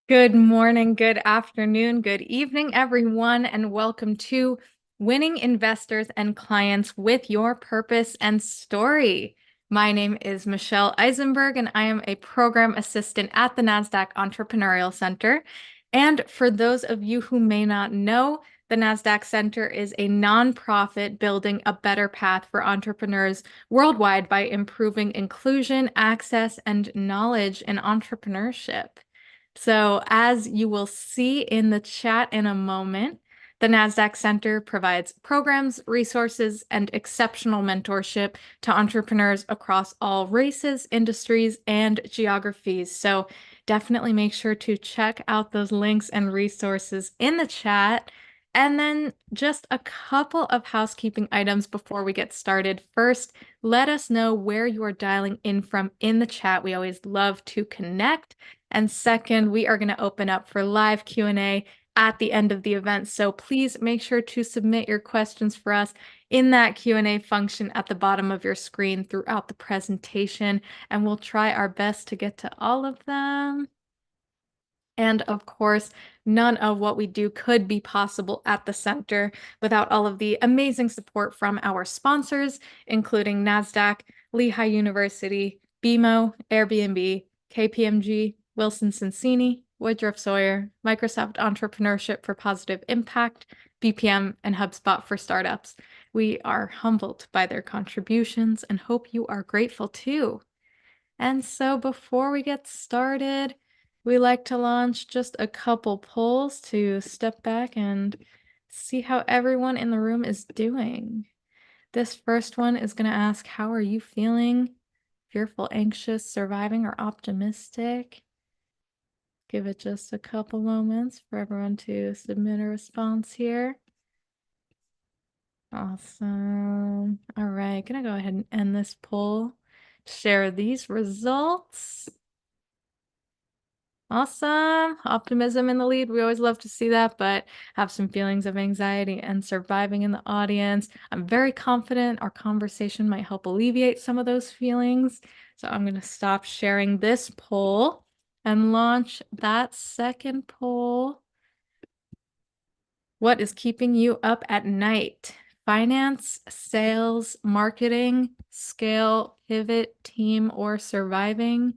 Good morning, good afternoon, good evening, everyone, and welcome to Winning Investors and Clients with Your Purpose and Story. My name is Michelle Eisenberg, and I am a program assistant at the NASDAQ Entrepreneurial Center. And for those of you who may not know, the NASDAQ Center is a nonprofit building a better path for entrepreneurs worldwide by improving inclusion, access, and knowledge in entrepreneurship. So, as you will see in the chat in a moment, the NASDAQ Center provides programs, resources, and exceptional mentorship to entrepreneurs across all races, industries, and geographies. So, definitely make sure to check out those links and resources in the chat. And then just a couple of housekeeping items before we get started. First, let us know where you are dialing in from in the chat. We always love to connect. And second, we are going to open up for live Q&A at the end of the event. So please make sure to submit your questions for us in that Q&A function at the bottom of your screen throughout the presentation, and we'll try our best to get to all of them. And of course, none of what we do could be possible at the center without all of the amazing support from our sponsors, including NASDAQ, Lehigh University, BMO, Airbnb, KPMG, Wilson Sonsini, Woodruff Sawyer, Microsoft Entrepreneurship for Positive Impact, BPM, and HubSpot for Startups. We are humbled by their contributions and hope you are grateful too. And so before we get started, we like to launch just a couple polls to step back and see how everyone in the room is doing. This first one is going to ask, how are you feeling? Fearful, anxious, surviving, or optimistic? Give it just a couple moments for everyone to submit a response here. Awesome. All right, gonna go ahead and end this poll. Share these results. Awesome. Optimism in the lead. We always love to see that, but have some feelings of anxiety and surviving in the audience. I'm very confident our conversation might help alleviate some of those feelings. So I'm going to stop sharing this poll and launch that second poll. What is keeping you up at night? Finance, sales, marketing, scale, pivot, team, or surviving?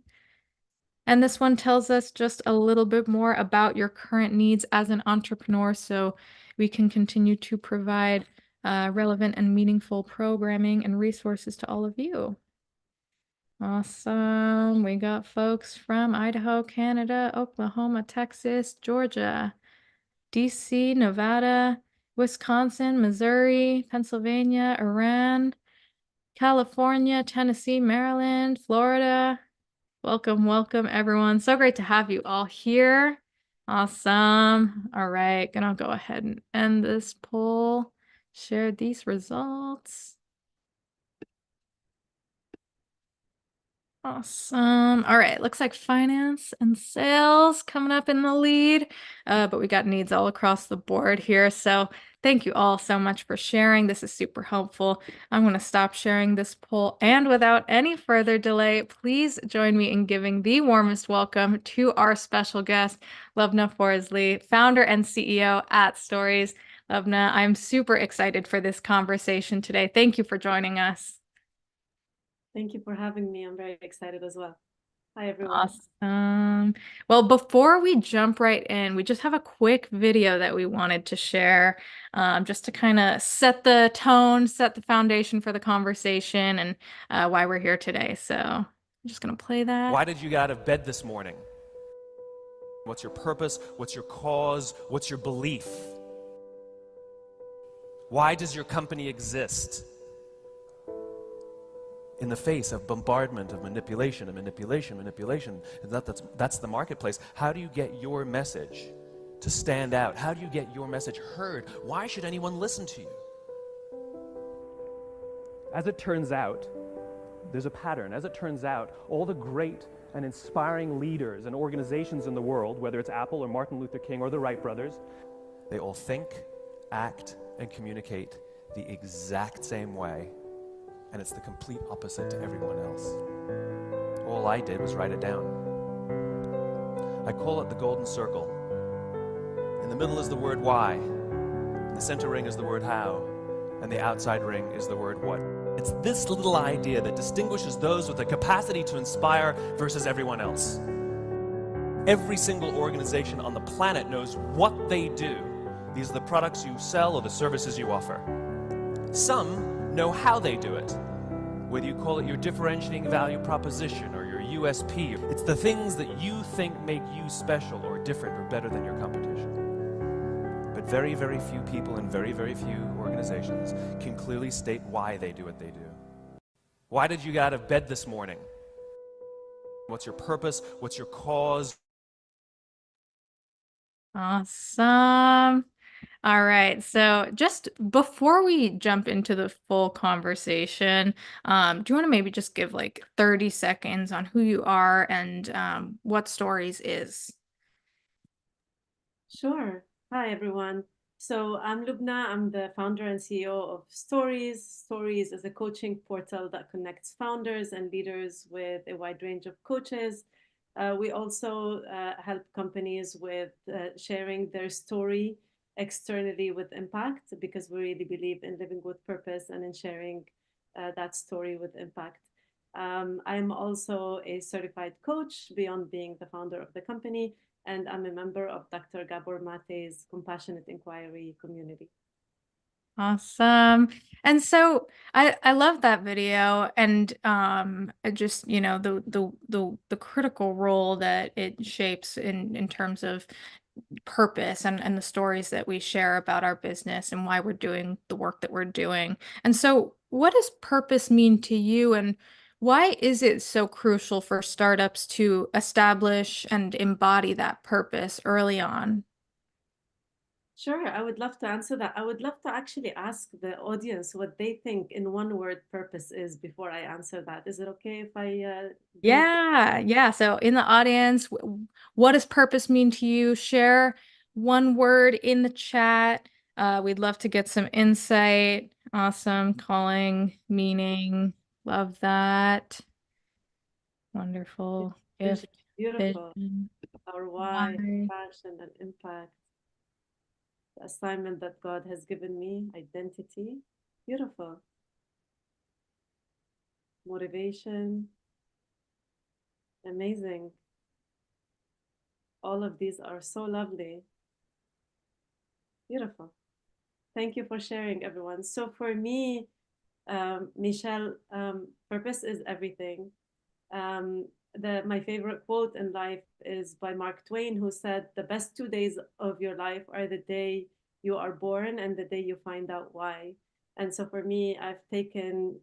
And this one tells us just a little bit more about your current needs as an entrepreneur so we can continue to provide relevant and meaningful programming and resources to all of you. Awesome. We got folks from Idaho, Canada, Oklahoma, Texas, Georgia, DC, Nevada, Wisconsin, Missouri, Pennsylvania, Iran, California, Tennessee, Maryland, Florida. Welcome, welcome, everyone. So great to have you all here. Awesome. All right, gonna go ahead and end this poll. Share these results. Awesome. All right, looks like finance and sales coming up in the lead, but we got needs all across the board here. So thank you all so much for sharing. This is super helpful. I'm going to stop sharing this poll, and without any further delay, please join me in giving the warmest welcome to our special guest, Lubna Forzley, founder and CEO at Stories. Lubna, I'm super excited for this conversation today. Thank you for joining us. Thank you for having me. I'm very excited as well. Hi, everyone. Awesome. Well, before we jump right in, we just have a quick video that we wanted to share just to kind of set the tone, set the foundation for the conversation and why we're here today. So I'm just going to play that. Why did you get out of bed this morning? What's your purpose? What's your cause? What's your belief? Why does your company exist? In the face of bombardment of manipulation and manipulation, that's the marketplace. How do you get your message to stand out? How do you get your message heard? Why should anyone listen to you? As it turns out, there's a pattern. As it turns out, all the great and inspiring leaders and organizations in the world, whether it's Apple or Martin Luther King or the Wright brothers, they all think, act, and communicate the exact same way. And it's the complete opposite to everyone else. All I did was write it down. I call it the golden circle. In the middle is the word why, the center ring is the word how, and the outside ring is the word what. It's this little idea that distinguishes those with the capacity to inspire versus everyone else. Every single organization on the planet knows what they do. These are the products you sell or the services you offer. Some know how they do it, whether you call it your differentiating value proposition or your USP. It's the things that you think make you special or different or better than your competition. But very, very few people in very, very few organizations can clearly state why they do what they do. Why did you get out of bed this morning? What's your purpose? What's your cause? Awesome. All right. So just before we jump into the full conversation, do you want to maybe just give like 30 seconds on who you are and what Stories is? Sure. Hi, everyone. So I'm Lubna. I'm the founder and CEO of Stories. Stories is a coaching portal that connects founders and leaders with a wide range of coaches. We also help companies with sharing their story externally with impact, because we really believe in living with purpose and in sharing that story with impact. I'm also a certified coach beyond being the founder of the company, and I'm a member of Dr. Gabor Mate's Compassionate Inquiry community. Awesome. And so I love that video, and just the critical role that it shapes in terms of purpose and the stories that we share about our business and why we're doing the work that we're doing. And so what does purpose mean to you, and why is it so crucial for startups to establish and embody that purpose early on? Sure, I would love to answer that. I would love to actually ask the audience what they think in one word purpose is before I answer that. Is it okay if I do it? Yeah. So in the audience, what does purpose mean to you? Share one word in the chat. We'd love to get some insight. Awesome. Calling, meaning. Love that. Wonderful. Vision. Gift, Beautiful. vision, Our why, why. passion, and impact. The assignment that God has given me, identity. Beautiful. Motivation. Amazing. All of these are so lovely. Beautiful. Thank you for sharing, everyone. So for me, Michelle, purpose is everything. My favorite quote in life is by Mark Twain, who said, "The best 2 days of your life are the day you are born and the day you find out why." And so for me, I've taken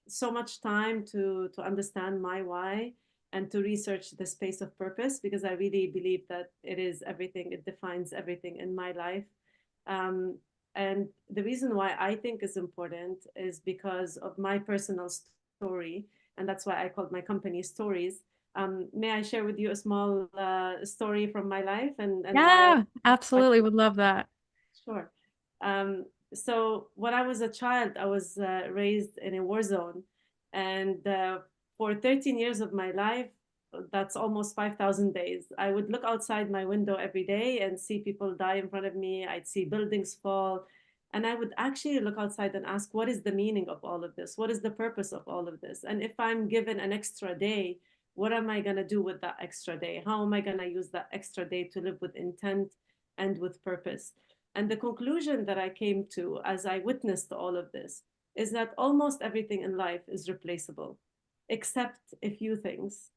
so much time to understand my why and to research the space of purpose, because I really believe that it is everything. It defines everything in my life. And the reason why I think is important is because of my personal story, and that's why I called my company Stories. May I share with you a small story from my life and why? Yeah, absolutely. Would love that. Sure. So when I was a child, I was raised in a war zone, and for 13 years of my life, that's almost 5,000 days, I would look outside my window every day and see people die in front of me. I'd see buildings fall, and I would actually look outside and ask, what is the meaning of all of this? What is the purpose of all of this? And if I'm given an extra day, what am I going to do with that extra day? How am I going to use that extra day to live with intent and with purpose? And the conclusion that I came to as I witnessed all of this is that almost everything in life is replaceable, except a few things.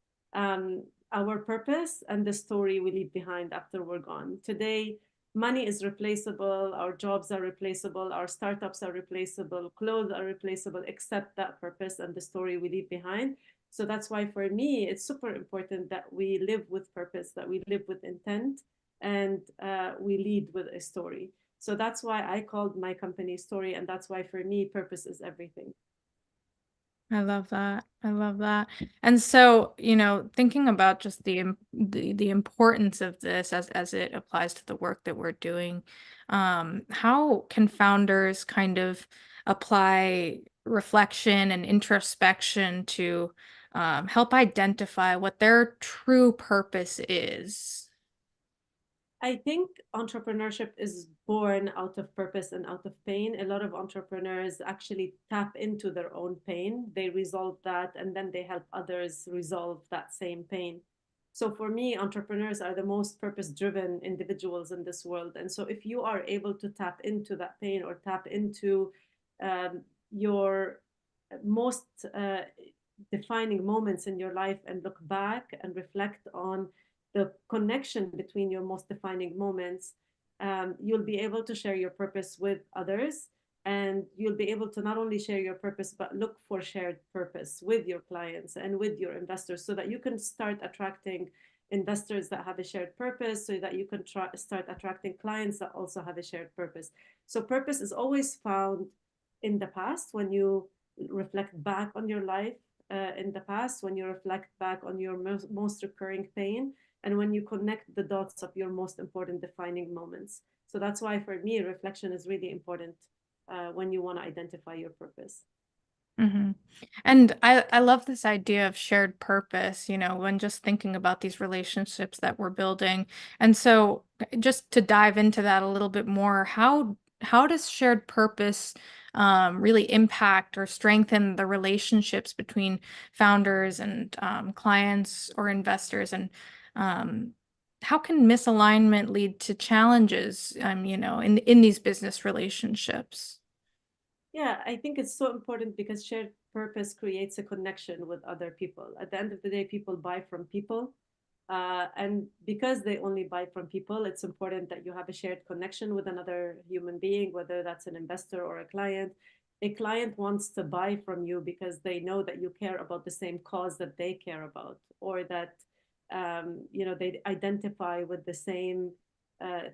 Our purpose and the story we leave behind after we're gone. Today, money is replaceable, our jobs are replaceable, our startups are replaceable, clothes are replaceable, except that purpose and the story we leave behind. So that's why for me, it's super important that we live with purpose, that we live with intent, and we lead with a story. So that's why I called my company Story, and that's why for me, purpose is everything. I love that. I love that. And so, thinking about just the importance of this as it applies to the work that we're doing, how can founders kind of apply reflection and introspection to help identify what their true purpose is? I think entrepreneurship is born out of purpose and out of pain. A lot of entrepreneurs actually tap into their own pain. They resolve that and then they help others resolve that same pain. So for me, entrepreneurs are the most purpose-driven individuals in this world. And so if you are able to tap into that pain or tap into your most defining moments in your life and look back and reflect on the connection between your most defining moments, you'll be able to share your purpose with others. And you'll be able to not only share your purpose, but look for shared purpose with your clients and with your investors so that you can start attracting investors that have a shared purpose, so that you can start attracting clients that also have a shared purpose. So purpose is always found in the past when you reflect back on your life in the past, when you reflect back on your most recurring pain, and when you connect the dots of your most important defining moments. So that's why for me, reflection is really important when you want to identify your purpose. Mm-hmm. And I love this idea of shared purpose, when just thinking about these relationships that we're building. And so just to dive into that a little bit more, how does shared purpose really impact or strengthen the relationships between founders and clients or investors? And how can misalignment lead to challenges, in these business relationships? Yeah, I think it's so important because shared purpose creates a connection with other people. At the end of the day, people buy from people. And because they only buy from people, it's important that you have a shared connection with another human being, whether that's an investor or a client. A client wants to buy from you because they know that you care about the same cause that they care about, or that they identify with the same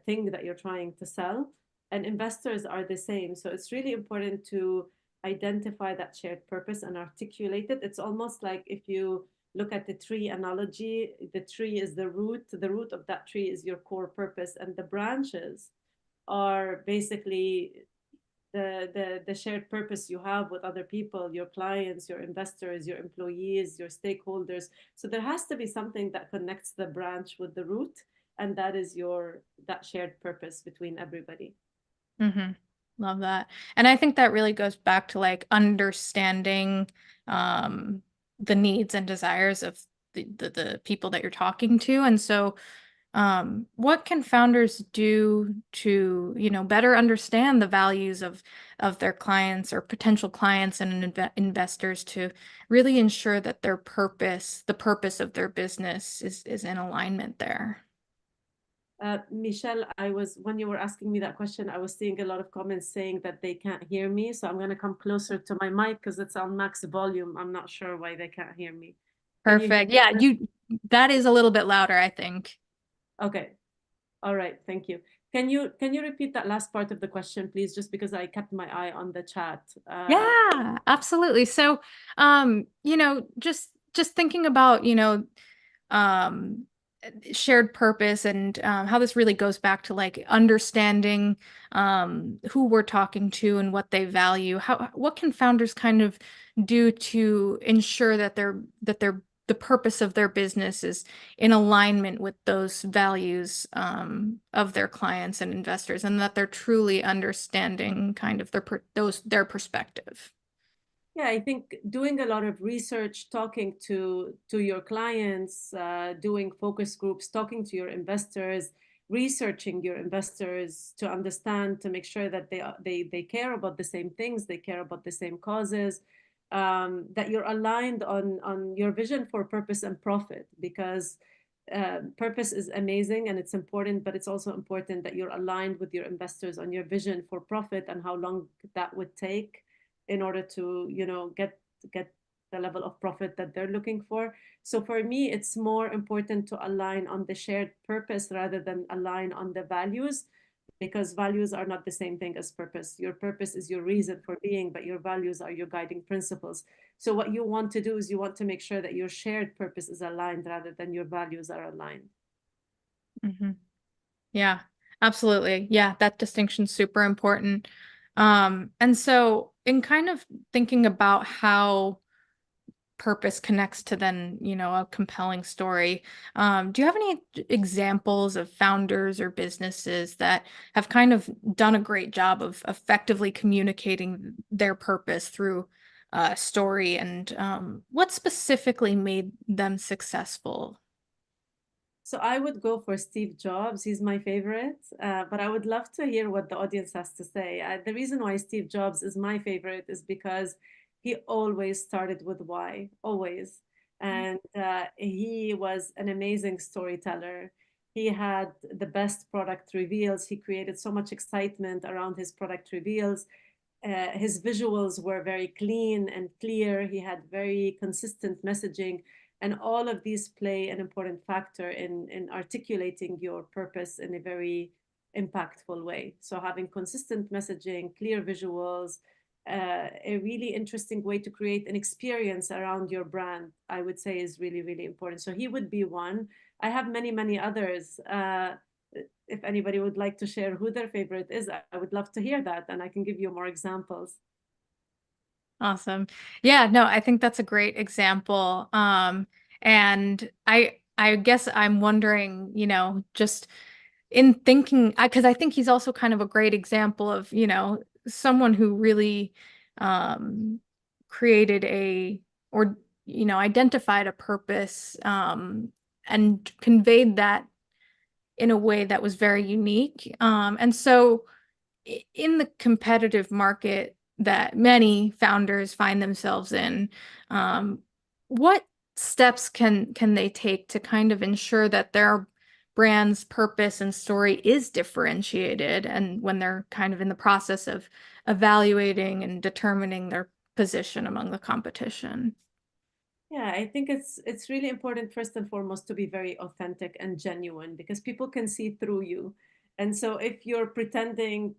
thing that you're trying to sell. And investors are the same. So it's really important to identify that shared purpose and articulate it. It's almost like if you look at the tree analogy, the tree is the root of that tree is your core purpose, and the branches are basically the shared purpose you have with other people, your clients, your investors, your employees, your stakeholders. So there has to be something that connects the branch with the root, and that is that shared purpose between everybody. Mm-hmm. Love that. And I think that really goes back to like understanding the needs and desires of the people that you're talking to. And so what can founders do to, better understand the values of their clients or potential clients and investors to really ensure that the purpose of their business is in alignment there? Michelle, when you were asking me that question, I was seeing a lot of comments saying that they can't hear me. So I'm going to come closer to my mic because it's on max volume. I'm not sure why they can't hear me. Can you hear Perfect. Yeah, me? that is a little bit louder, I think. Okay. All right. Thank you. Can you repeat that last part of the question, please? Just because I kept my eye on the chat. Yeah, absolutely. So, just thinking about, um, shared purpose and how this really goes back to like understanding who we're talking to and what they value. What can founders kind of do to ensure that the purpose of their business is in alignment with those values of their clients and investors, and that they're truly understanding kind of their perspective? Yeah, I think doing a lot of research, talking to your clients, doing focus groups, talking to your investors, researching your investors to understand, to make sure that they care about the same things, they care about the same causes, that you're aligned on your vision for purpose and profit, because purpose is amazing and it's important, but it's also important that you're aligned with your investors on your vision for profit and how long that would take in order to get the level of profit that they're looking for. So for me, it's more important to align on the shared purpose rather than align on the values, because values are not the same thing as purpose. Your purpose is your reason for being, but your values are your guiding principles. So what you want to do is you want to make sure that your shared purpose is aligned rather than your values are aligned. Mm-hmm. Yeah, absolutely. Yeah, that distinction's super important. And so in kind of thinking about how purpose connects to then, a compelling story. Do you have any examples of founders or businesses that have kind of done a great job of effectively communicating their purpose through story, and what specifically made them successful? So I would go for Steve Jobs. He's my favorite, but I would love to hear what the audience has to say. The reason why Steve Jobs is my favorite is because he always started with why, always. And he was an amazing storyteller. He had the best product reveals. He created so much excitement around his product reveals. His visuals were very clean and clear. He had very consistent messaging. And all of these play an important factor in articulating your purpose in a very impactful way. So having consistent messaging, clear visuals, a really interesting way to create an experience around your brand, I would say is really, really important. So he would be one. I have many, many others. If anybody would like to share who their favorite is, I would love to hear that, and I can give you more examples. Awesome. Yeah, no, I think that's a great example. And I guess I'm wondering, just in thinking, because I think he's also kind of a great example of, someone who really created or identified a purpose, and conveyed that in a way that was very unique. And so in the competitive market that many founders find themselves in, what steps can they take to kind of ensure that their brand's purpose and story is differentiated, and when they're kind of in the process of evaluating and determining their position among the competition? Yeah, I think it's really important first and foremost to be very authentic and genuine, because people can see through you. And so if you're pretending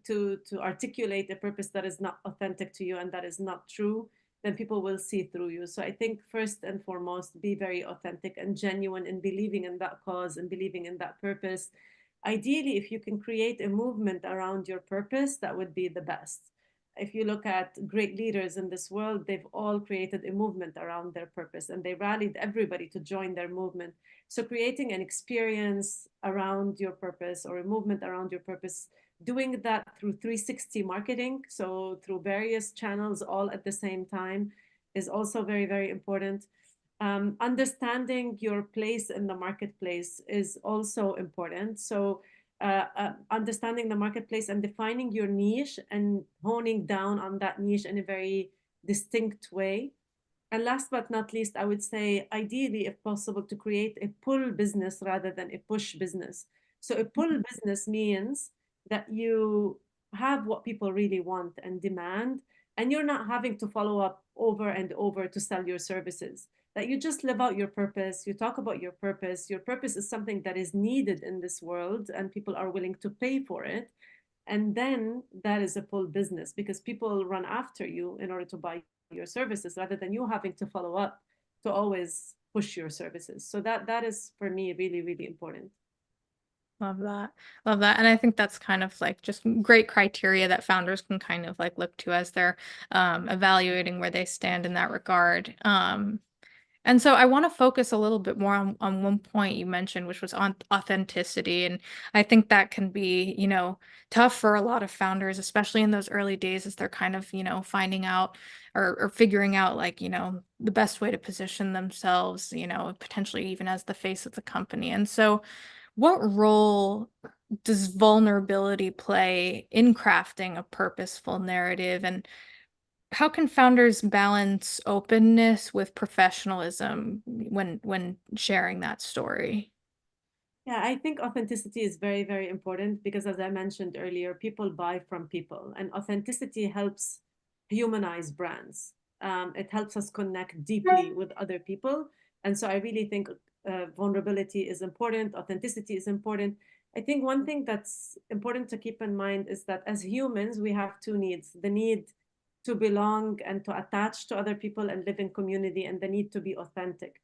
to articulate a purpose that is not authentic to you and that is not true, then people will see through you. So I think first and foremost, be very authentic and genuine in believing in that cause and believing in that purpose. Ideally, if you can create a movement around your purpose, that would be the best. If you look at great leaders in this world, they've all created a movement around their purpose, and they rallied everybody to join their movement. So creating an experience around your purpose or a movement around your purpose, doing that through 360 marketing, so through various channels all at the same time, is also very, very important. Understanding your place in the marketplace is also important. So understanding the marketplace and defining your niche and honing down on that niche in a very distinct way. And last but not least, I would say, ideally, if possible, to create a pull business rather than a push business. So a pull business means that you have what people really want and demand, and you're not having to follow up over and over to sell your services. That you just live out your purpose, you talk about your purpose. Your purpose is something that is needed in this world, and people are willing to pay for it. And then that is a pull business, because people run after you in order to buy your services rather than you having to follow up to always push your services. So that is for me really, really important. Love that. Love that. And I think that's kind of like just great criteria that founders can kind of like look to as they're evaluating where they stand in that regard. And so I want to focus a little bit more on one point you mentioned, which was on authenticity. And I think that can be, tough for a lot of founders, especially in those early days as they're kind of, finding out or figuring out like, the best way to position themselves, potentially even as the face of the company. And so what role does vulnerability play in crafting a purposeful narrative? And how can founders balance openness with professionalism when sharing that story? Yeah, I think authenticity is very, very important, because as I mentioned earlier, people buy from people, and authenticity helps humanize brands. It helps us connect deeply with other people. And so I really think vulnerability is important, authenticity is important. I think one thing that's important to keep in mind is that as humans, we have two needs: the need to belong and to attach to other people and live in community, and the need to be authentic.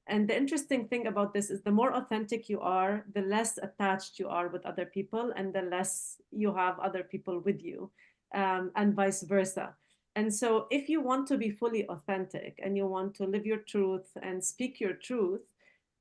And the interesting thing about this is the more authentic you are, the less attached you are with other people, and the less you have other people with you, and vice versa. And so if you want to be fully authentic and you want to live your truth and speak your truth,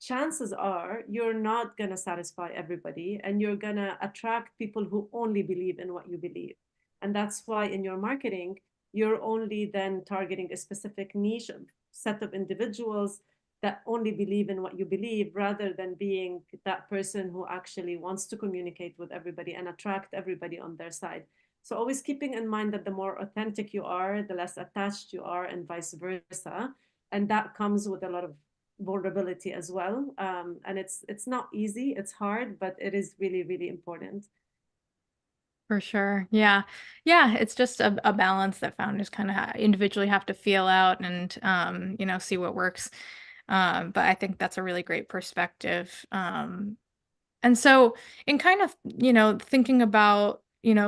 chances are you're not going to satisfy everybody, and you're going to attract people who only believe in what you believe. And that's why in your marketing, you're only then targeting a specific niche set of individuals that only believe in what you believe, rather than being that person who actually wants to communicate with everybody and attract everybody on their side. So always keeping in mind that the more authentic you are, the less attached you are, and vice versa. And that comes with a lot of vulnerability as well. And it's not easy, it's hard, but it is really, really important. For sure. Yeah. Yeah. It's just a balance that founders kind of individually have to feel out and, see what works. But I think that's a really great perspective. And so in kind of, thinking about,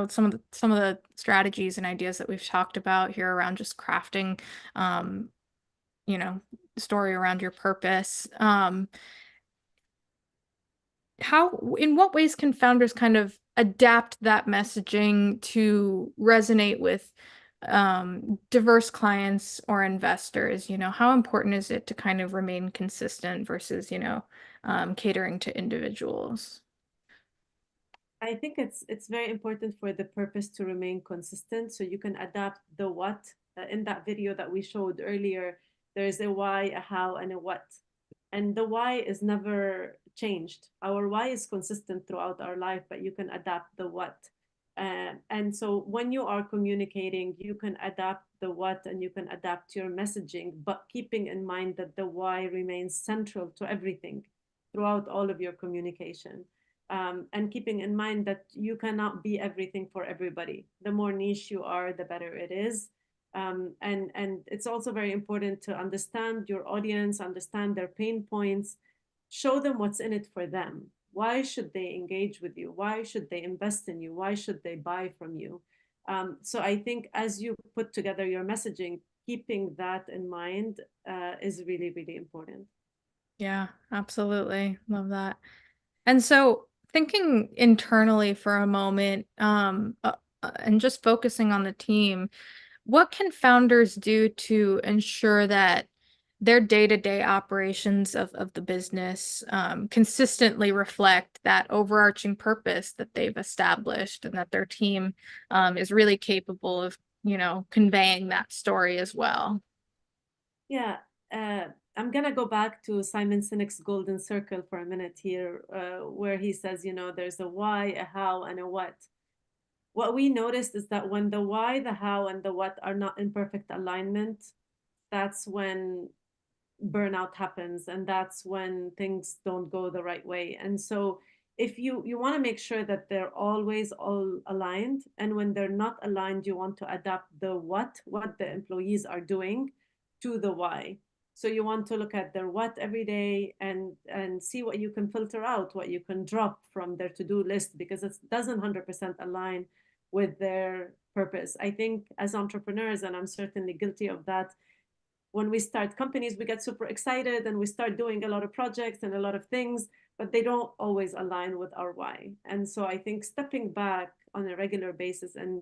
some of the strategies and ideas that we've talked about here around just crafting, you know, story around your purpose. In what ways can founders kind of adapt that messaging to resonate with diverse clients or investors? How important is it to kind of remain consistent versus, catering to individuals? I think it's very important for the purpose to remain consistent, so you can adapt the what. In that video that we showed earlier, there's a why, a how, and a what. And the why is never changed. Our why is consistent throughout our life, but you can adapt the what. And so when you are communicating, you can adapt the what and you can adapt your messaging, but keeping in mind that the why remains central to everything throughout all of your communication. And keeping in mind that you cannot be everything for everybody. The more niche you are, the better it is. And it's also very important to understand your audience, understand their pain points, show them what's in it for them. Why should they engage with you? Why should they invest in you? Why should they buy from you? So I think as you put together your messaging, keeping that in mind is really, really important. Yeah, absolutely. Love that. And so thinking internally for a moment, and just focusing on the team, what can founders do to ensure that their day-to-day operations of the business consistently reflect that overarching purpose that they've established, and that their team is really capable of, conveying that story as well? Yeah, I'm gonna go back to Simon Sinek's golden circle for a minute here, where he says, there's a why, a how, and a what. What we noticed is that when the why, the how, and the what are not in perfect alignment, that's when burnout happens, and that's when things don't go the right way. And so if you want to make sure that they're always all aligned, and when they're not aligned, you want to adapt the what the employees are doing to the why. So you want to look at their what every day, and see what you can filter out, what you can drop from their to-do list, because it doesn't 100% align with their purpose. I think as entrepreneurs, and I'm certainly guilty of that, when we start companies, we get super excited and we start doing a lot of projects and a lot of things, but they don't always align with our why. And so I think stepping back on a regular basis and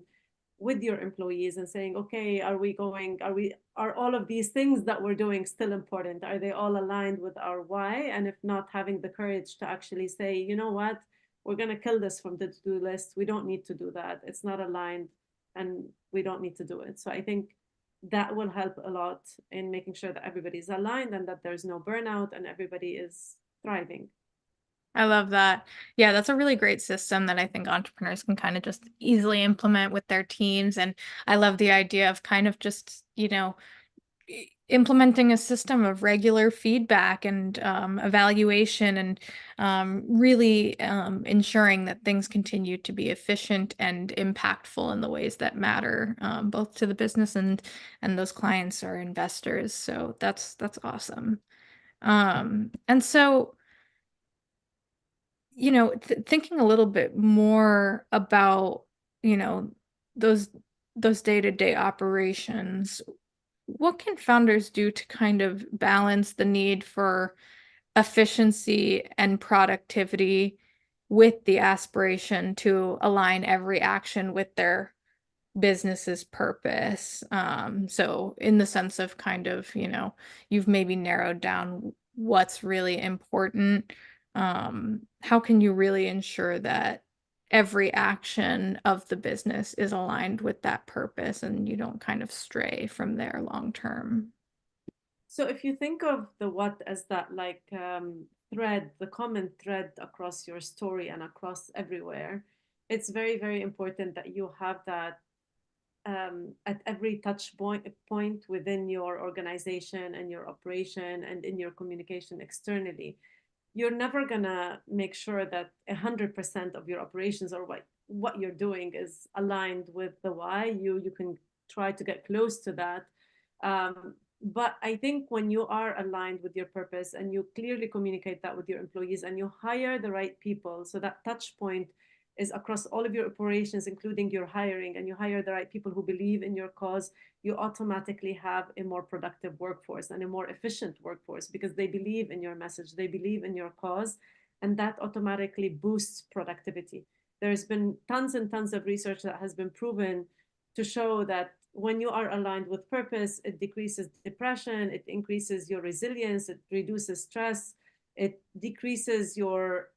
with your employees and saying, okay, are all of these things that we're doing still important? Are they all aligned with our why? And if not, having the courage to actually say, you know what, we're going to kill this from the to-do list. We don't need to do that. It's not aligned and we don't need to do it. So I think that will help a lot in making sure that everybody's aligned and that there's no burnout and everybody is thriving. I love that. Yeah, that's a really great system that I think entrepreneurs can kind of just easily implement with their teams. And I love the idea of kind of just, implementing a system of regular feedback and evaluation, and really ensuring that things continue to be efficient and impactful in the ways that matter, both to the business and those clients or investors. So that's awesome. And so, thinking a little bit more about, you know, those day-to-day operations, what can founders do to kind of balance the need for efficiency and productivity with the aspiration to align every action with their business's purpose. So in the sense of kind of, you've maybe narrowed down what's really important. How can you really ensure that every action of the business is aligned with that purpose and you don't kind of stray from there long term? So if you think of the what as that like thread, the common thread across your story and across everywhere, it's very, very important that you have that at every point within your organization and your operation and in your communication externally. You're never gonna make sure that 100% of your operations or what you're doing is aligned with the why. You can try to get close to that. But I think when you are aligned with your purpose and you clearly communicate that with your employees and you hire the right people, so that touch point is across all of your operations, including your hiring, and you hire the right people who believe in your cause, you automatically have a more productive workforce and a more efficient workforce because they believe in your message, they believe in your cause, and that automatically boosts productivity. There's been tons and tons of research that has been proven to show that when you are aligned with purpose, it decreases depression, it increases your resilience, it reduces stress, it decreases your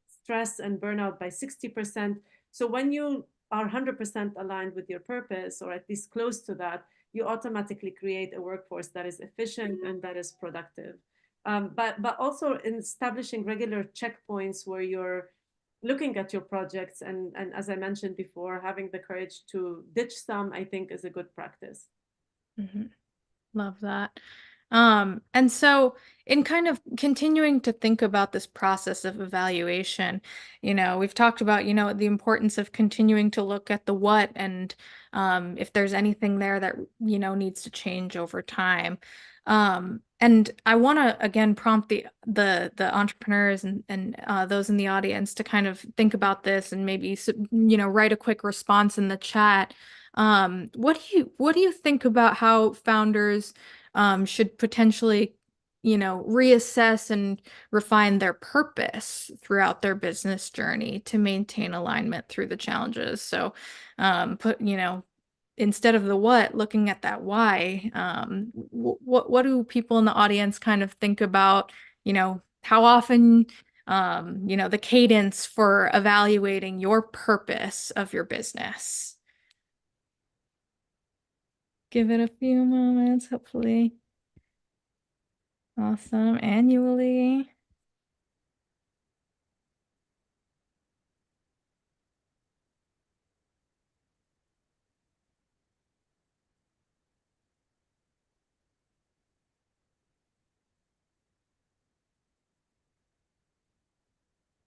stress and burnout by 60%. So when you are 100% aligned with your purpose, or at least close to that, you automatically create a workforce that is efficient and that is productive. But also in establishing regular checkpoints where you're looking at your projects and as I mentioned before, having the courage to ditch some, I think is a good practice. Mm-hmm. Love that. And so in kind of continuing to think about this process of evaluation, we've talked about, the importance of continuing to look at the what and if there's anything there that, needs to change over time. And I want to again prompt the entrepreneurs and those in the audience to kind of think about this and maybe write a quick response in the chat. What do you think about how founders should potentially, reassess and refine their purpose throughout their business journey to maintain alignment through the challenges? So, instead of the what, looking at that why, what do people in the audience kind of think about, how often, the cadence for evaluating your purpose of your business? Give it a few moments, hopefully. Awesome. Annually.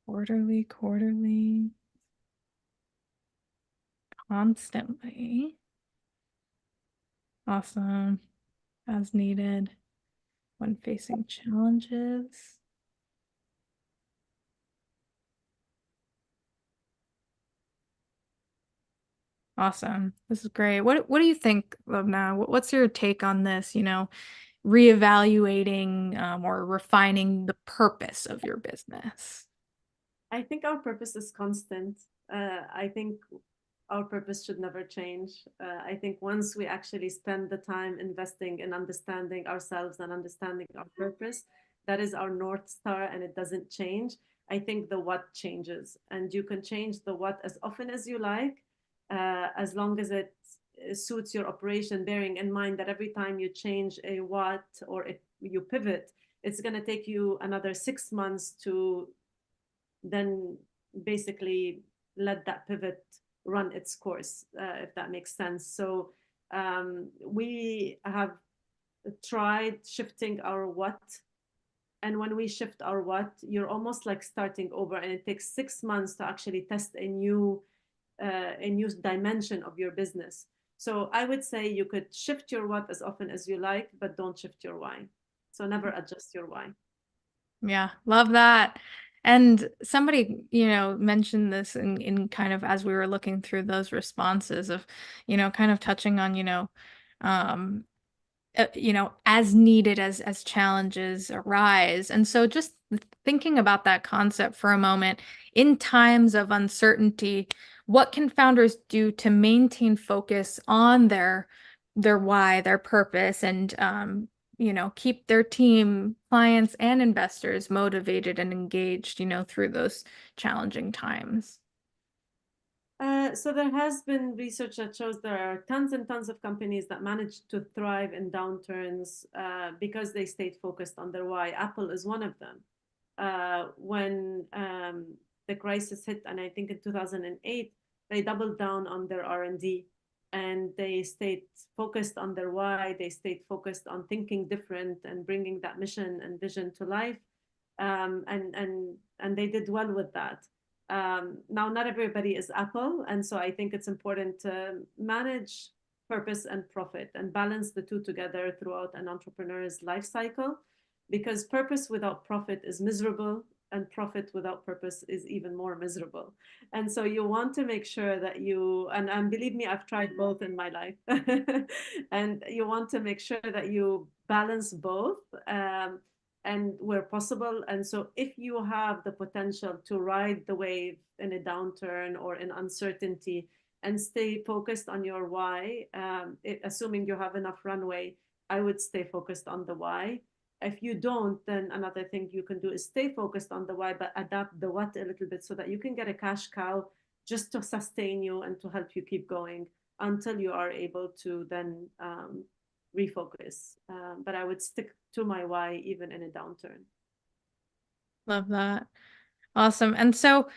Quarterly, constantly. Awesome. As needed when facing challenges. Awesome. This is great. What do you think, Lubna? What's your take on this, reevaluating or refining the purpose of your business? I think our purpose is constant. I think our purpose should never change. I think once we actually spend the time investing in understanding ourselves and understanding our purpose, that is our North Star and it doesn't change. I think the what changes, and you can change the what as often as you like, as long as it suits your operation, bearing in mind that every time you change a what or you pivot, it's going to take you another 6 months to then basically let that pivot run its course, if that makes sense. So we have tried shifting our what. And when we shift our what, you're almost like starting over, and it takes 6 months to actually test a new dimension of your business. So I would say you could shift your what as often as you like, but don't shift your why. So never adjust your why. Yeah, love that. And somebody, mentioned this in kind of as we were looking through those responses of, kind of touching on, as needed as challenges arise. And so just thinking about that concept for a moment, in times of uncertainty, what can founders do to maintain focus on their why, their purpose, and keep their team, clients, and investors motivated and engaged, through those challenging times? So there has been research that shows there are tons and tons of companies that manage to thrive in downturns because they stayed focused on their why. Apple is one of them. When the crisis hit, and I think in 2008, they doubled down on their R&D, and they stayed focused on their why. They stayed focused on thinking different and bringing that mission and vision to life, and they did well with that. Now, not everybody is Apple, and so I think it's important to manage purpose and profit and balance the two together throughout an entrepreneur's life cycle, because purpose without profit is miserable, and profit without purpose is even more miserable. And so you want to make sure that and believe me, I've tried both in my life, and you want to make sure that you balance both. And where possible. And so if you have the potential to ride the wave in a downturn or in uncertainty and stay focused on your why, assuming you have enough runway, I would stay focused on the why. If you don't, then another thing you can do is stay focused on the why, but adapt the what a little bit so that you can get a cash cow just to sustain you and to help you keep going until you are able to then refocus. But I would stick to my why even in a downturn. Love that. Awesome. And so,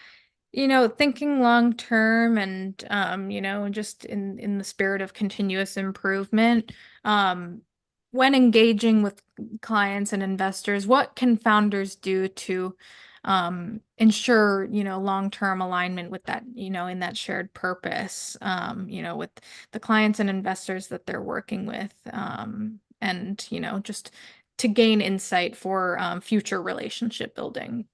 thinking long term and, just in the spirit of continuous improvement, when engaging with clients and investors, what can founders do to ensure, long-term alignment with that, in that shared purpose, with the clients and investors that they're working with, and, just to gain insight for future relationship building?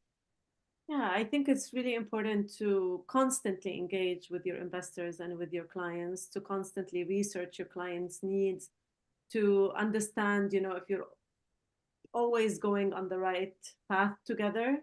Yeah, I think it's really important to constantly engage with your investors and with your clients, to constantly research your clients' needs, to understand, if you're always going on the right path together.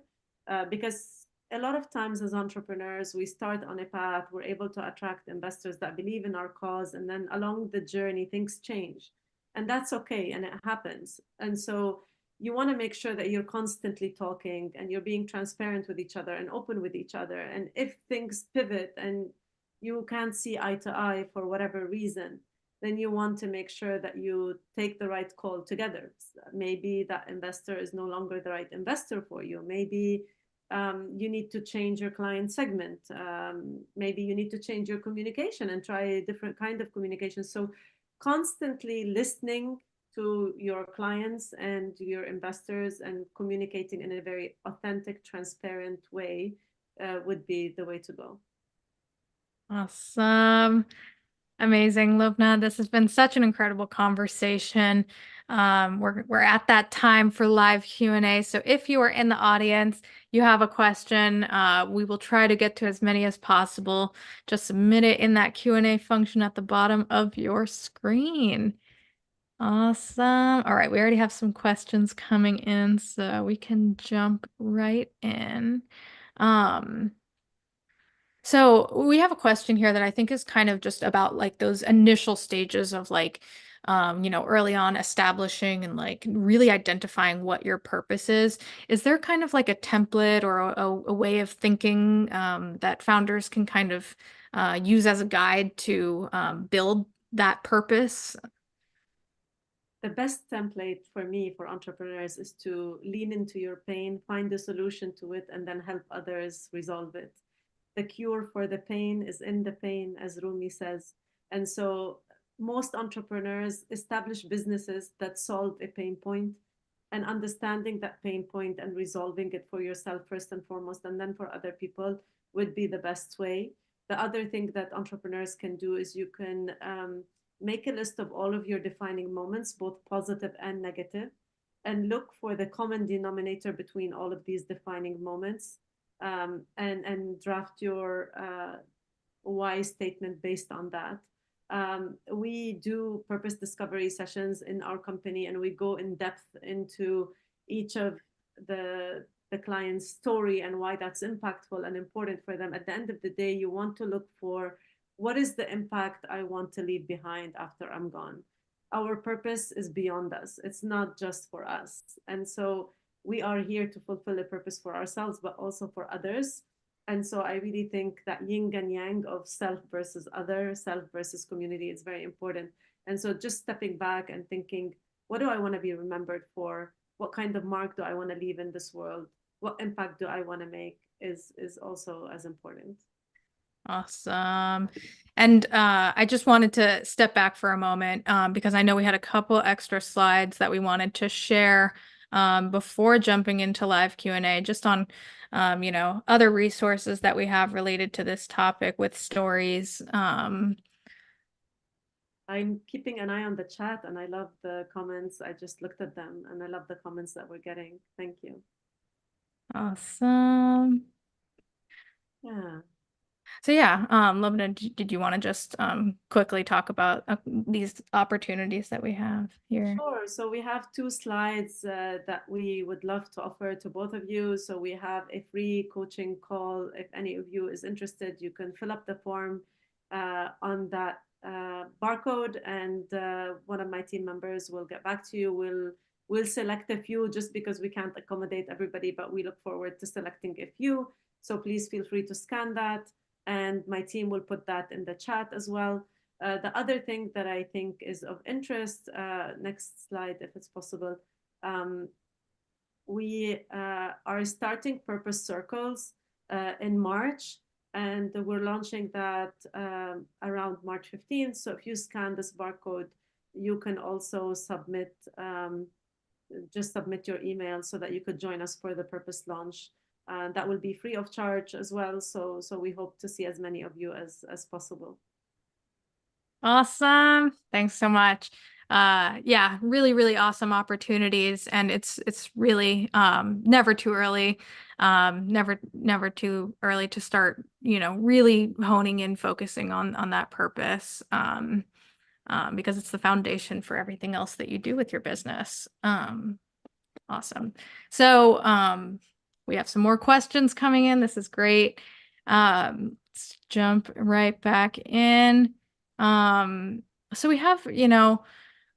Because a lot of times as entrepreneurs, we start on a path, we're able to attract investors that believe in our cause, and then along the journey, things change. And that's okay, and it happens. And so you want to make sure that you're constantly talking and you're being transparent with each other and open with each other. And if things pivot and you can't see eye to eye for whatever reason, then you want to make sure that you take the right call together. Maybe that investor is no longer the right investor for you. Maybe you need to change your client segment. Maybe you need to change your communication and try a different kind of communication. So constantly listening to your clients and your investors and communicating in a very authentic, transparent way would be the way to go. Awesome. Amazing, Lubna. This has been such an incredible conversation. We're at that time for live Q&A. So if you are in the audience, you have a question, we will try to get to as many as possible. Just submit it in that Q&A function at the bottom of your screen. Awesome. All right, we already have some questions coming in, so we can jump right in. So we have a question here that I think is kind of just about like those initial stages of like, early on establishing and like really identifying what your purpose is. Is there kind of like a template or a way of thinking that founders can kind of use as a guide to build that purpose? The best template for me for entrepreneurs is to lean into your pain, find a solution to it, and then help others resolve it. The cure for the pain is in the pain, as Rumi says. And so most entrepreneurs establish businesses that solve a pain point, and understanding that pain point and resolving it for yourself first and foremost, and then for other people would be the best way. The other thing that entrepreneurs can do is you can make a list of all of your defining moments, both positive and negative, and look for the common denominator between all of these defining moments, and draft your why statement based on that. We do purpose discovery sessions in our company, and we go in depth into each of the the client's story and why that's impactful and important for them. At the end of the day, you want to look for what is the impact I want to leave behind after I'm gone. Our purpose is beyond us. It's not just for us. And so we are here to fulfill a purpose for ourselves, but also for others. And so I really think that yin and yang of self versus other, self versus community is very important. And so just stepping back and thinking, what do I want to be remembered for? What kind of mark do I want to leave in this world? What impact do I want to make is also as important. Awesome. And I just wanted to step back for a moment because I know we had a couple extra slides that we wanted to share before jumping into live Q&A, just on other resources that we have related to this topic with stories. I'm keeping an eye on the chat and I love the comments. I just looked at them and I love the comments that we're getting. Thank you. Awesome. Yeah. So yeah, Lubna, did you want to just quickly talk about these opportunities that we have here? Sure. So we have 2 slides that we would love to offer to both of you. So we have a free coaching call. If any of you is interested, you can fill up the form on that barcode, and one of my team members will get back to you. We'll select a few just because we can't accommodate everybody, but we look forward to selecting a few. So please feel free to scan that, and my team will put that in the chat as well. The other thing that I think is of interest, next slide if it's possible, we are starting purpose circles in March, and we're launching that around March 15th. So if you scan this barcode, you can also submit, just submit your email so that you could join us for the purpose launch. That will be free of charge as well. So we hope to see as many of you as possible. Awesome. Thanks so much. Yeah, really, really awesome opportunities. And it's really never too early. Never too early to start, really honing in, focusing on that purpose. Because it's the foundation for everything else that you do with your business. Awesome. So we have some more questions coming in. This is great. Let's jump right back in. So we have,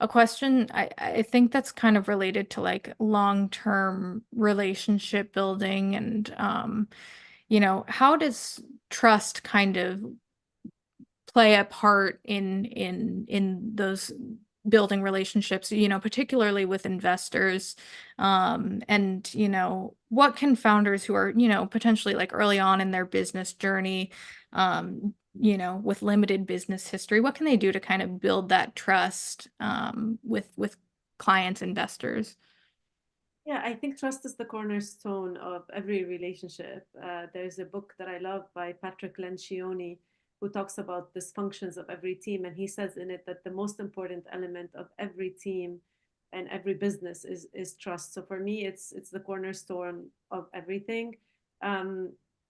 a question, I think that's kind of related to like long-term relationship building and, how does trust kind of play a part in those building relationships, particularly with investors, and, what can founders who are, potentially like early on in their business journey, with limited business history, what can they do to kind of build that trust with clients, investors? Yeah, I think trust is the cornerstone of every relationship. There's a book that I love by Patrick Lencioni, who talks about dysfunctions of every team. And he says in it that the most important element of every team and every business is trust. So for me, it's the cornerstone of everything.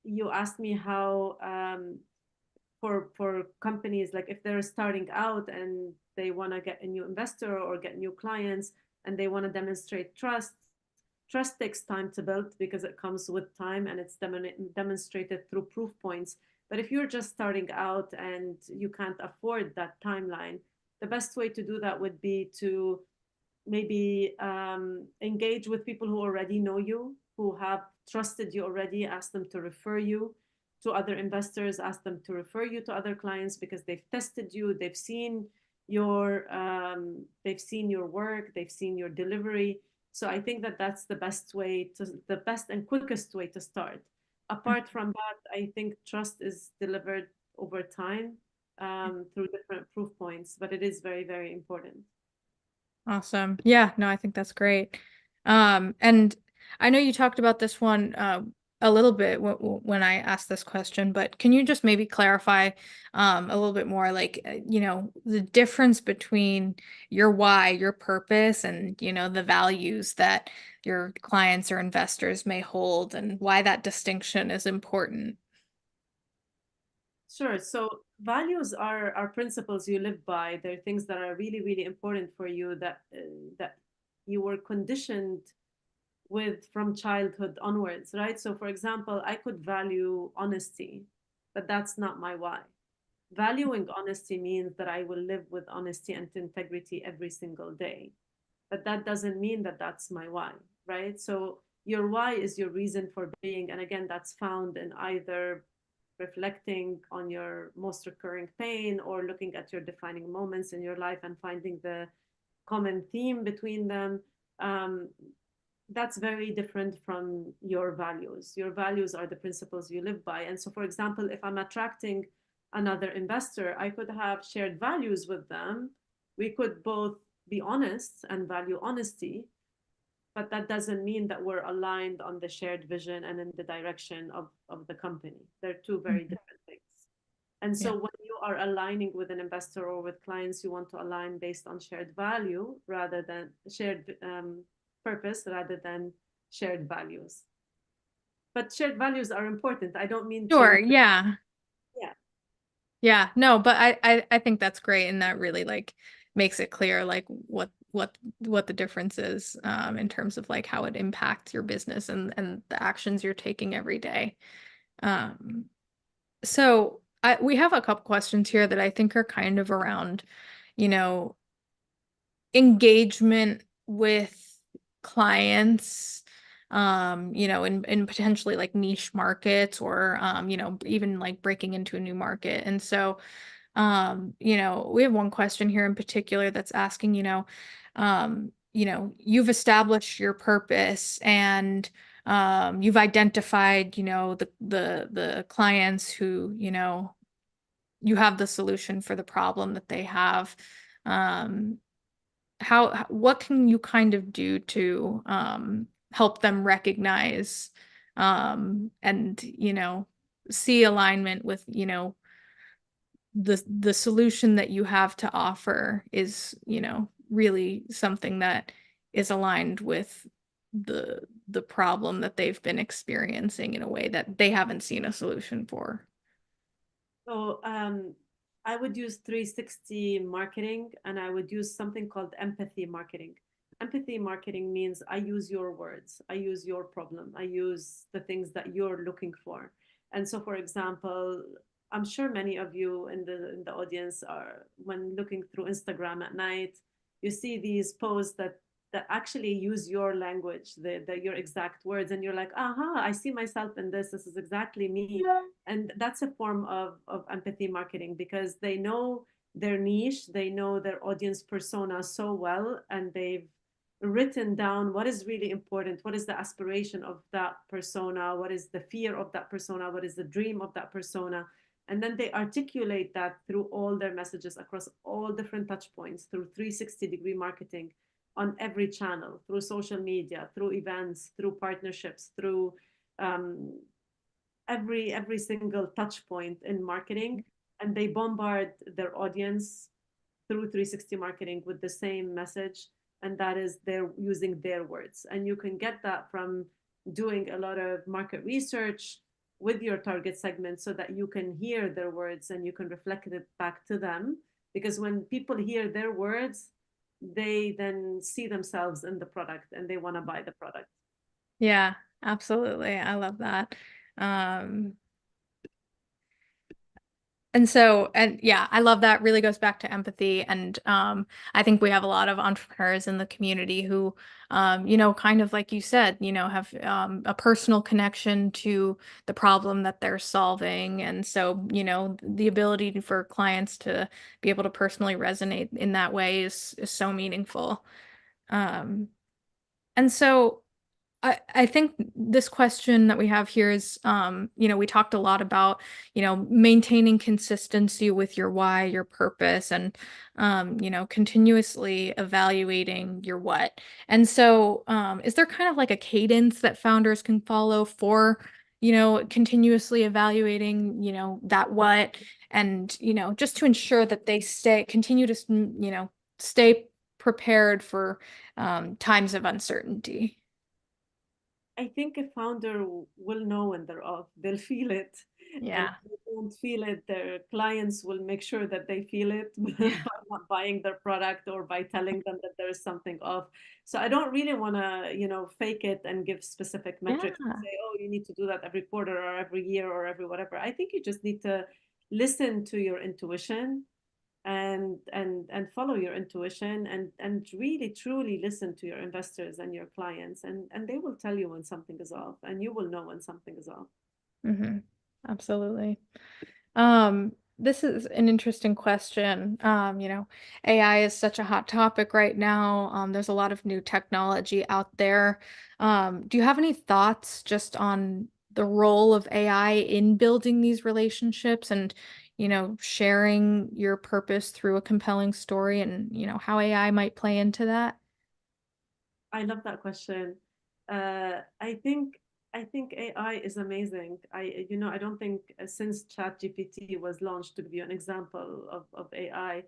You asked me how for companies, like if they're starting out and they want to get a new investor or get new clients and they want to demonstrate trust takes time to build because it comes with time and it's demonstrated through proof points. But if you're just starting out and you can't afford that timeline, the best way to do that would be to maybe engage with people who already know you, who have trusted you already, ask them to refer you to other investors, ask them to refer you to other clients because they've tested you, they've seen your work, they've seen your delivery. So I think that that's the best and quickest way to start. Apart from that, I think trust is delivered over time through different proof points, but it is very, very important. Awesome. Yeah, no, I think that's great. And I know you talked about this one a little bit when I asked this question, but can you just maybe clarify a little bit more, like, the difference between your why, your purpose, and, the values that your clients or investors may hold and why that distinction is important? Sure. So values are principles you live by. They're things that are really, really important for you that you were conditioned from childhood onwards, right? So for example, I could value honesty, but that's not my why. Valuing honesty means that I will live with honesty and integrity every single day. But that doesn't mean that that's my why, right? So your why is your reason for being. And again, that's found in either reflecting on your most recurring pain or looking at your defining moments in your life and finding the common theme between them. Um, that's very different from your values. Your values are the principles you live by. And so, for example, if I'm attracting another investor, I could have shared values with them. We could both be honest and value honesty, but that doesn't mean that we're aligned on the shared vision and in the direction of the company. They're two very different things. And so Yeah. when you are aligning with an investor or with clients, you want to align based on shared value rather than shared purpose rather than shared values. But shared values are important. I don't mean Sure. to. Yeah. Yeah. Yeah. No, but I think that's great. And that really like makes it clear like what the difference is in terms of like how it impacts your business and the actions you're taking every day. Um, so we have a couple questions here that I think are kind of around, you know, engagement with clients, you know, in potentially like niche markets or, you know, even like breaking into a new market. And so, you know, we have one question here in particular that's asking, you know, you've established your purpose and you've identified, you know, the clients who, you know, you have the solution for the problem that they have. Um, what can you kind of do to help them recognize and, you know, see alignment with, you know, the solution that you have to offer is, you know, really something that is aligned with the problem that they've been experiencing in a way that they haven't seen a solution for. So I would use 360 marketing and I would use something called empathy marketing. Empathy marketing means I use your words, I use your problem, I use the things that you're looking for. And so, for example, I'm sure many of you in the audience are, when looking through Instagram at night, you see these posts that actually use your language, your exact words, and you're like, aha, I see myself in this. This is exactly me. And that's a form of empathy marketing because they know their niche, they know their audience persona so well, and they've written down what is really important, what is the aspiration of that persona, what is the fear of that persona, what is the dream of that persona. And then they articulate that through all their messages across all different touch points through 360-degree marketing on every channel, through social media, through events, through partnerships, through um, every single touch point in marketing. And they bombard their audience through 360 marketing with the same message, and that is they're using their words. And you can get that from doing a lot of market research with your target segment so that you can hear their words and you can reflect it back to them, because when people hear their words, they then see themselves in the product and they want to buy the product. Yeah, absolutely. I love that. Um, and yeah, I love that. Really goes back to empathy. And I think we have a lot of entrepreneurs in the community who, you know, kind of like you said, you know, have a personal connection to the problem that they're solving. And so, you know, the ability for clients to be able to personally resonate in that way is so meaningful. Um, and so I think this question that we have here is, you know, we talked a lot about, you know, maintaining consistency with your why, your purpose, and, you know, continuously evaluating your what. And so, is there kind of like a cadence that founders can follow for, you know, continuously evaluating, you know, that what, and, you know, just to ensure that they continue to, you know, stay prepared for times of uncertainty? I think a founder will know when they're off. They'll feel it, and Yeah. don't feel it, their clients will make sure that they feel it Yeah. by not buying their product or by telling them that there is something off. So I don't really want to, fake it and give specific metrics and Yeah. say, oh, you need to do that every quarter or every year or every whatever. I think you just need to listen to your intuition and follow your intuition and really truly listen to your investors and your clients, and they will tell you when something is off, and you will know when something is off. Hmm. Absolutely. This is an interesting question. AI is such a hot topic right now. There's a lot of new technology out there. Do you have any thoughts just on the role of AI in building these relationships and, sharing your purpose through a compelling story and, how AI might play into that? I love that question. I think AI is amazing. I don't think since ChatGPT was launched, to give you an example of AI,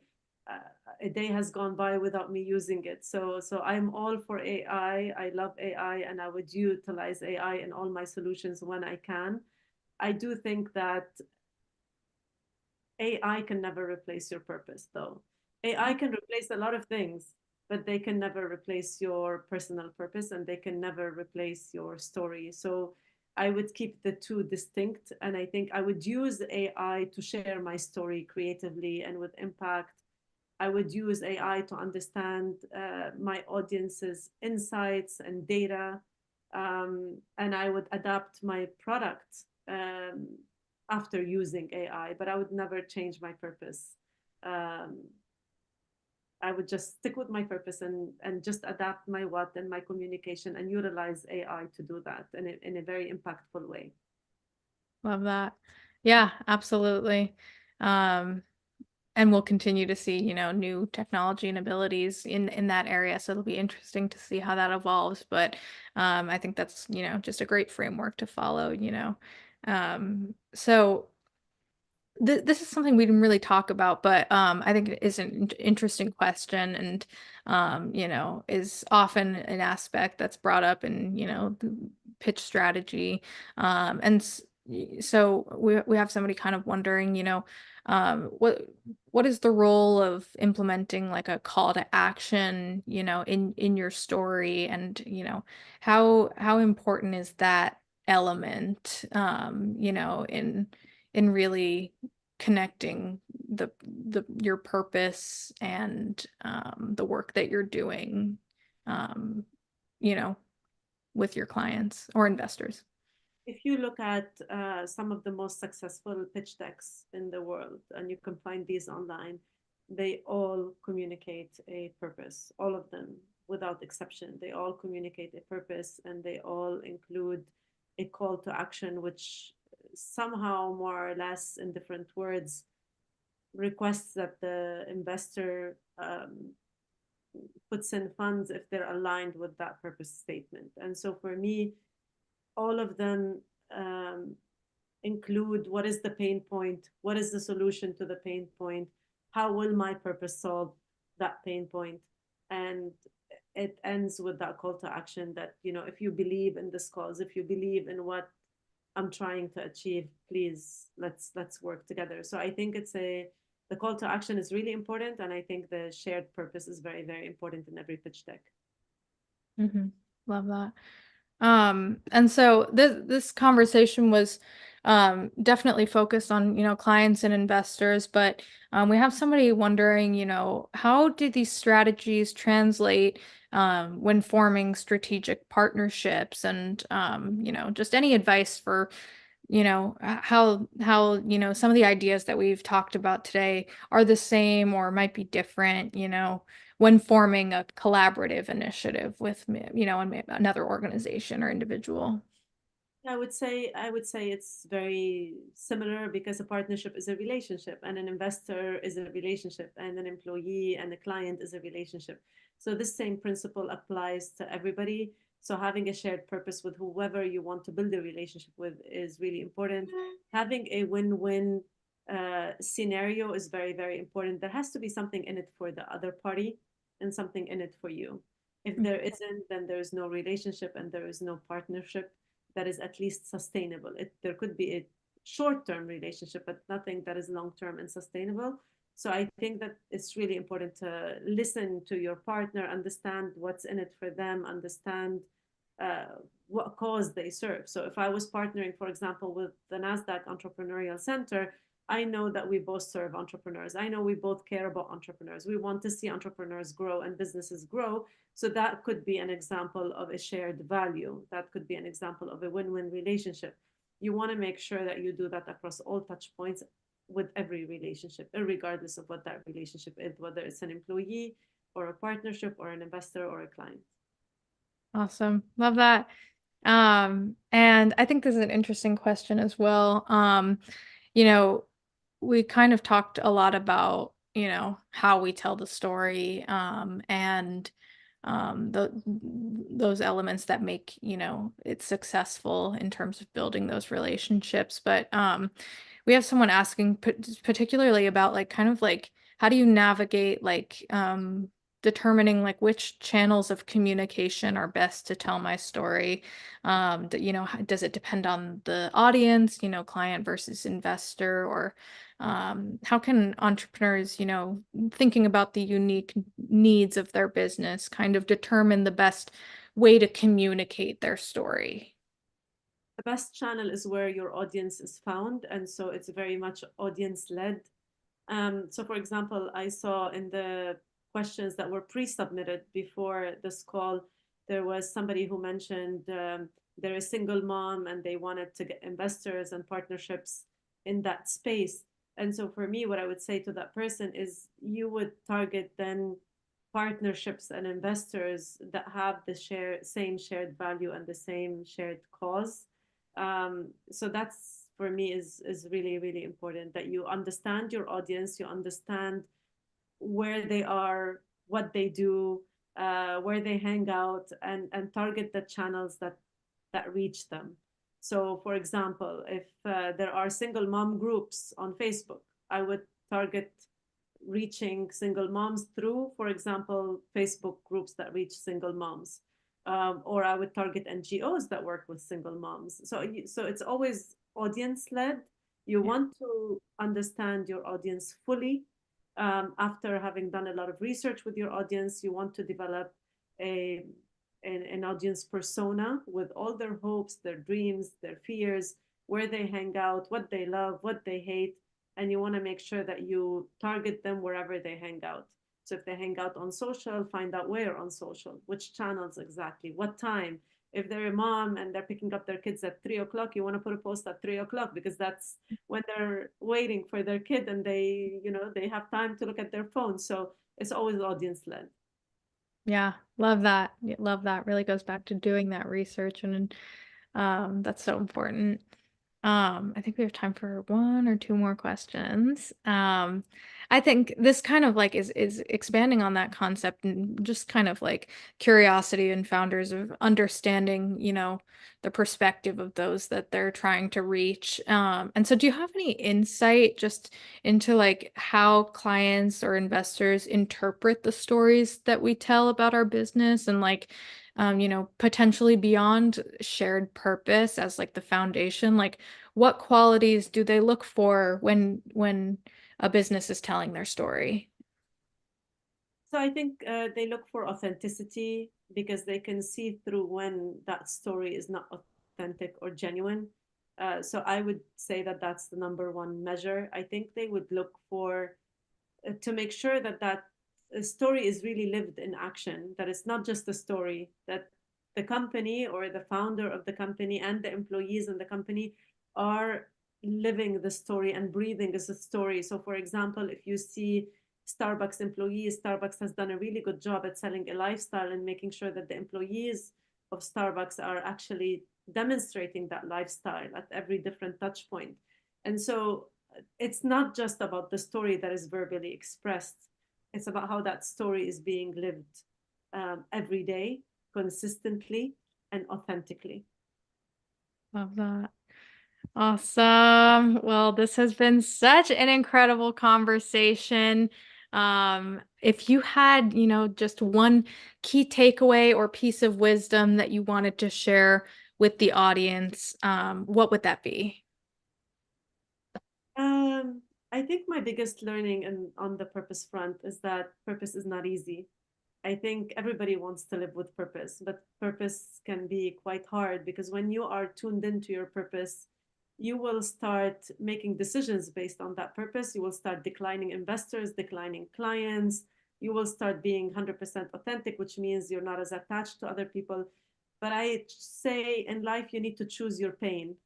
uh, a day has gone by without me using it. So I'm all for AI. I love AI, and I would utilize AI in all my solutions when I can. I do think that AI can never replace your purpose, though. AI can replace a lot of things, but they can never replace your personal purpose, and they can never replace your story. So I would keep the two distinct. And I think I would use AI to share my story creatively and with impact. I would use AI to understand my audience's insights and data. And I would adapt my product after using AI, but I would never change my purpose. Um, I would just stick with my purpose and just adapt my what and my communication and utilize AI to do that in a very impactful way. Love that. Yeah, absolutely. Um, and we'll continue to see, new technology and abilities in that area. So it'll be interesting to see how that evolves. But I think that's, just a great framework to follow. So this is something we didn't really talk about, but I think it is an interesting question and is often an aspect that's brought up in, the pitch strategy. So we have somebody kind of wondering, what is the role of implementing like a call to action, in your story, and how important is that element, in really connecting your purpose and the work that you're doing, um, you know, with your clients or investors. If you look at some of the most successful pitch decks in the world, and you can find these online, they all communicate a purpose, all of them without exception. They all communicate a purpose, and they all include a call to action, which somehow, more or less in different words, requests that the investor puts in funds if they're aligned with that purpose statement. And so for me, all of them include what is the pain point, what is the solution to the pain point, how will my purpose solve that pain point, and it ends with that call to action that, if you believe in this cause, if you believe in what I'm trying to achieve, please let's work together. So I think the call to action is really important, and I think the shared purpose is very, very important in every pitch deck. Mm-hmm. Love that. And so this conversation was definitely focused on, clients and investors, but we have somebody wondering, how do these strategies translate when forming strategic partnerships and, just any advice for, how, some of the ideas that we've talked about today are the same or might be different, when forming a collaborative initiative with, another organization or individual. I would say it's very similar, because a partnership is a relationship, and an investor is a relationship, and an employee and a client is a relationship. So this same principle applies to everybody. So having a shared purpose with whoever you want to build a relationship with is really important. Having a win-win scenario is very, very important. There has to be something in it for the other party and something in it for you. If there isn't, then there is no relationship and there is no partnership that is at least sustainable. There could be short-term relationship, but nothing that is long-term and sustainable. So I think that it's really important to listen to your partner, understand what's in it for them, understand what cause they serve. So if I was partnering, for example, with the NASDAQ Entrepreneurial Center, I know that we both serve entrepreneurs. I know we both care about entrepreneurs. We want to see entrepreneurs grow and businesses grow. So that could be an example of a shared value. That could be an example of a win-win relationship. You want to make sure that you do that across all touch points with every relationship, regardless of what that relationship is, whether it's an employee or a partnership or an investor or a client. Awesome. Love that. And I think this is an interesting question as well. You know, we kind of talked a lot about, how we tell the story, and those elements that make, it successful in terms of building those relationships. But we have someone asking particularly about like kind of like how do you navigate like determining like which channels of communication are best to tell my story. Does it depend on the audience, client versus investor, or how can entrepreneurs, thinking about the unique needs of their business kind of determine the best way to communicate their story? The best channel is where your audience is found. And so it's very much audience led. So for example, I saw in the questions that were pre-submitted before this call, there was somebody who mentioned they're a single mom and they wanted to get investors and partnerships in that space. And so for me, what I would say to that person is you would target then partnerships and investors that have the same shared value and the same shared cause. So that's for me is really, really important that you understand your audience, you understand where they are, what they do, where they hang out, and target the channels that reach them. So for example, if there are single mom groups on Facebook, I would target reaching single moms through, for example, Facebook groups that reach single moms. Or I would target NGOs that work with single moms. So it's always audience led. You want to understand your audience fully. After having done a lot of research with your audience, you want to develop an audience persona with all their hopes, their dreams, their fears, where they hang out, what they love, what they hate. And you want to make sure that you target them wherever they hang out. So if they hang out on social, find out where on social, which channels exactly, what time. If they're a mom and they're picking up their kids at 3 o'clock, you want to put a post at 3 o'clock because that's when they're waiting for their kid and they have time to look at their phone. So it's always audience led. Yeah, love that. Love that. Really goes back to doing that research, and that's so important. I think we have time for one or two more questions. I think this kind of like is expanding on that concept and just kind of like curiosity in founders of understanding, the perspective of those that they're trying to reach. And so do you have any insight just into like how clients or investors interpret the stories that we tell about our business, and like potentially beyond shared purpose as like the foundation, like what qualities do they look for when a business is telling their story? So I think they look for authenticity because they can see through when that story is not authentic or genuine. So I would say that that's the number one measure. I think they would look for to make sure that story is really lived in action, that it's not just a story, that the company or the founder of the company and the employees in the company are living the story and breathing as a story. So for example, if you see Starbucks employees, Starbucks has done a really good job at selling a lifestyle and making sure that the employees of Starbucks are actually demonstrating that lifestyle at every different touch point. And so it's not just about the story that is verbally expressed. It's about how that story is being lived every day, consistently and authentically. Love that. Awesome. Well, this has been such an incredible conversation. If you had, just one key takeaway or piece of wisdom that you wanted to share with the audience, what would that be? I think my biggest learning on the purpose front is that purpose is not easy. I think everybody wants to live with purpose, but purpose can be quite hard because when you are tuned into your purpose, you will start making decisions based on that purpose. You will start declining investors, declining clients. You will start being 100% authentic, which means you're not as attached to other people. But I say in life, you need to choose your pain.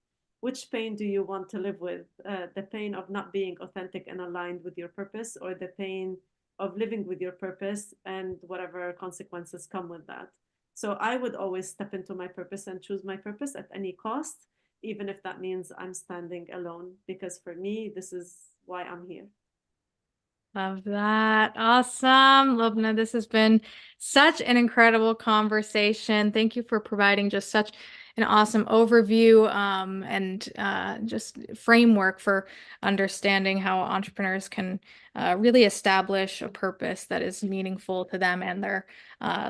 Which pain do you want to live with? The pain of not being authentic and aligned with your purpose, or the pain of living with your purpose and whatever consequences come with that. So I would always step into my purpose and choose my purpose at any cost, even if that means I'm standing alone, because for me, this is why I'm here. Love that. Awesome. Lubna, this has been such an incredible conversation. Thank you for providing just such an awesome overview and just framework for understanding how entrepreneurs can really establish a purpose that is meaningful to them and their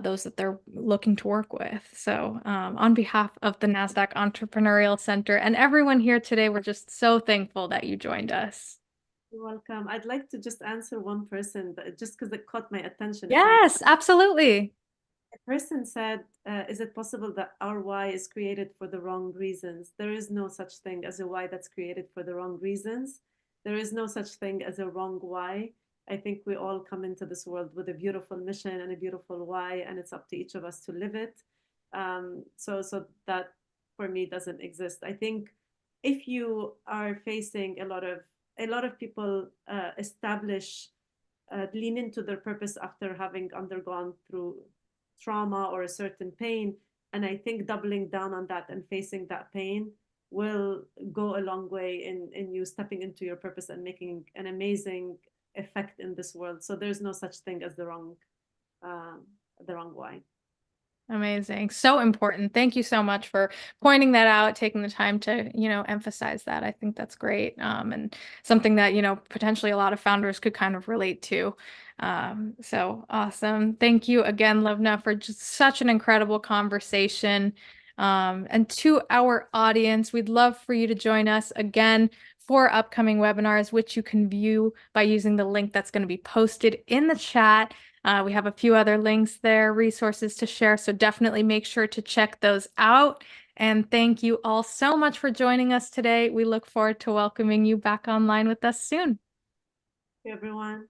those that they're looking to work with. So on behalf of the NASDAQ Entrepreneurial Center and everyone here today, we're just so thankful that you joined us. You're welcome. I'd like to just answer one person, just because it caught my attention. Yes, absolutely. A person said, is it possible that our why is created for the wrong reasons? There is no such thing as a why that's created for the wrong reasons. There is no such thing as a wrong why. I think we all come into this world with a beautiful mission and a beautiful why, and it's up to each of us to live it. So that for me doesn't exist. I think if you are facing a lot of people lean into their purpose after having undergone through trauma or a certain pain. And I think doubling down on that and facing that pain will go a long way in you stepping into your purpose and making an amazing effect in this world. So there's no such thing as the wrong why. Amazing. So important. Thank you so much for pointing that out, taking the time to, emphasize that. I think that's great. And something that, potentially a lot of founders could kind of relate to. So awesome. Thank you again, Lubna, for just such an incredible conversation. And to our audience, we'd love for you to join us again for upcoming webinars, which you can view by using the link that's going to be posted in the chat. We have a few other links there, resources to share, so definitely make sure to check those out. And thank you all so much for joining us today. We look forward to welcoming you back online with us soon. Hey, everyone.